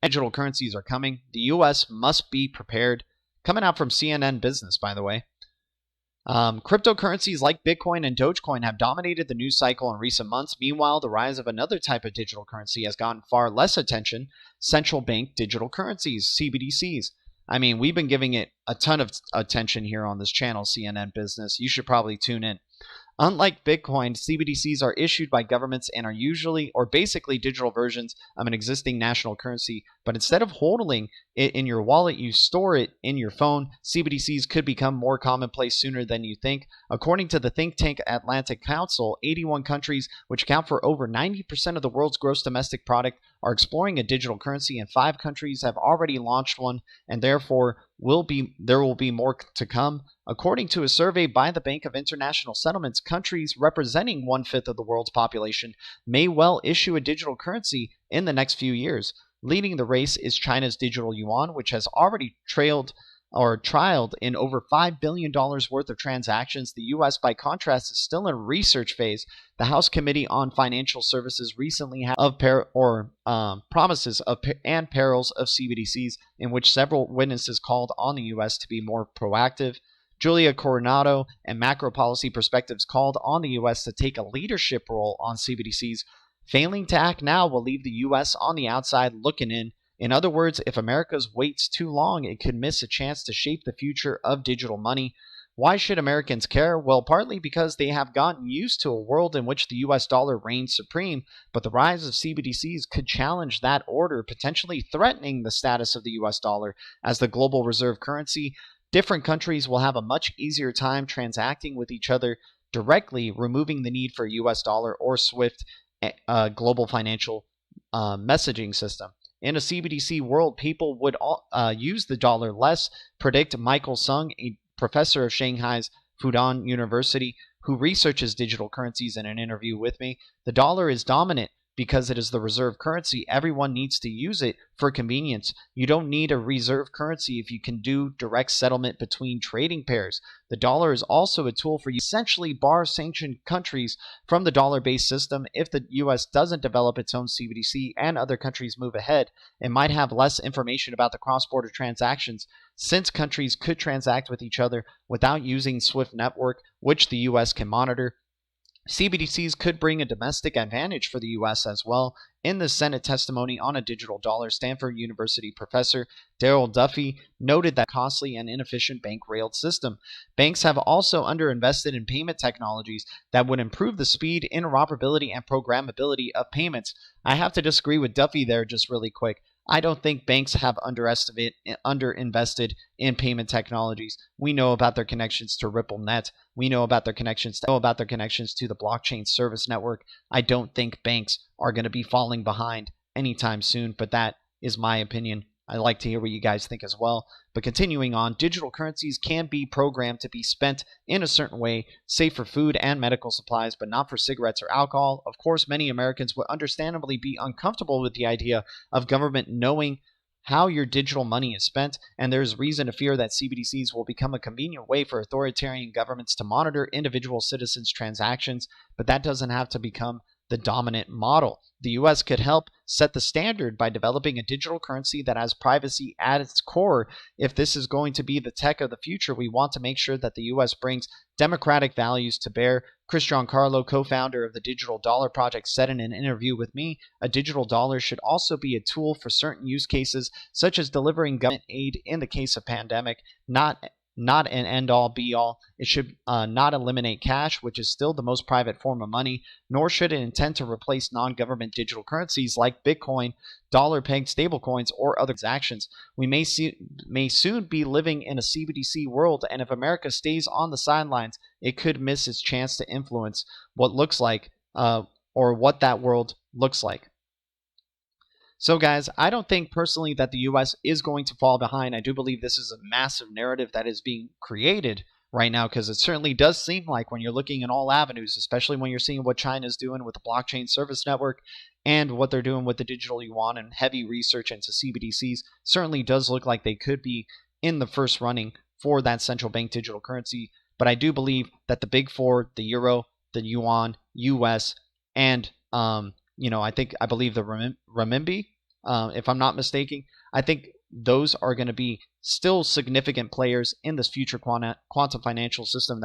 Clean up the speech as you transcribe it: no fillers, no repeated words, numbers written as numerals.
Digital currencies are coming. The US must be prepared. Coming out from CNN Business, by the way. Cryptocurrencies like Bitcoin and Dogecoin have dominated the news cycle in recent months. Meanwhile, the rise of another type of digital currency has gotten far less attention: central bank digital currencies, CBDCs. I mean, we've been giving it a ton of attention here on this channel, CNN Business. You should probably tune in. Unlike Bitcoin, CBDCs are issued by governments and are usually or basically digital versions of an existing national currency. But instead of holding it in your wallet, you store it in your phone. CBDCs could become more commonplace sooner than you think. According to the think tank Atlantic Council, 81 countries, which account for over 90% of the world's gross domestic product, are exploring a digital currency, and 5 countries have already launched one, and therefore there will be more to come. According to a survey by the Bank of International Settlements, countries representing 1/5 of the world's population may well issue a digital currency in the next few years. Leading the race is China's digital yuan, which has already trialed in over $5 billion worth of transactions. The U.S., by contrast, is still in a research phase. The House Committee on Financial Services recently had promises and perils of CBDCs, in which several witnesses called on the U.S. to be more proactive. Julia Coronado and Macro Policy Perspectives called on the U.S. to take a leadership role on CBDCs. Failing to act now will leave the U.S. on the outside looking in. In other words, if America waits too long, it could miss a chance to shape the future of digital money. Why should Americans care? Well, partly because they have gotten used to a world in which the U.S. dollar reigns supreme, but the rise of CBDCs could challenge that order, potentially threatening the status of the U.S. dollar as the global reserve currency. Different countries will have a much easier time transacting with each other directly, removing the need for a U.S. dollar or SWIFT global financial messaging system. In a CBDC world, people would use the dollar less, predict Michael Sung, a professor of Shanghai's Fudan University, who researches digital currencies, in an interview with me. The dollar is dominant because it is the reserve currency. Everyone needs to use it for convenience. You don't need a reserve currency if you can do direct settlement between trading pairs. The dollar is also a tool for essentially bar sanctioned countries from the dollar-based system. If the U.S. doesn't develop its own CBDC and other countries move ahead, it might have less information about the cross-border transactions, since countries could transact with each other without using SWIFT network, which the U.S. can monitor. CBDCs could bring a domestic advantage for the U.S. as well. In the Senate testimony on a digital dollar, Stanford University professor Darrell Duffy noted that costly and inefficient bank-railed system. Banks have also underinvested in payment technologies that would improve the speed, interoperability, and programmability of payments. I have to disagree with Duffy there just really quick. I don't think banks have underinvested in payment technologies. We know about their connections to RippleNet. We know about their connections to the blockchain service network. I don't think banks are going to be falling behind anytime soon, but that is my opinion. I'd like to hear what you guys think as well. But continuing on, digital currencies can be programmed to be spent in a certain way, safe for food and medical supplies, but not for cigarettes or alcohol. Of course, many Americans would understandably be uncomfortable with the idea of government knowing how your digital money is spent, and there's reason to fear that CBDCs will become a convenient way for authoritarian governments to monitor individual citizens' transactions, but that doesn't have to become the dominant model. The U.S. could help set the standard by developing a digital currency that has privacy at its core. If this is going to be the tech of the future, we want to make sure that the U.S. brings democratic values to bear. Chris Giancarlo, co-founder of the Digital Dollar Project, said in an interview with me, a digital dollar should also be a tool for certain use cases, such as delivering government aid in the case of pandemic, not an end-all be-all. It should not eliminate cash, which is still the most private form of money, nor should it intend to replace non-government digital currencies like Bitcoin, dollar-pegged stablecoins, or other transactions. We may soon be living in a CBDC world, and if America stays on the sidelines, it could miss its chance to influence what looks like, or what that world looks like. So guys, I don't think personally that the U.S. is going to fall behind. I do believe this is a massive narrative that is being created right now, because it certainly does seem like, when you're looking in all avenues, especially when you're seeing what China's doing with the blockchain service network and what they're doing with the digital yuan and heavy research into CBDCs, certainly does look like they could be in the first running for that central bank digital currency. But I do believe that the big four, the euro, the yuan, US, and I believe the renminbi, if I'm not mistaken. I think those are going to be still significant players in this future quantum financial system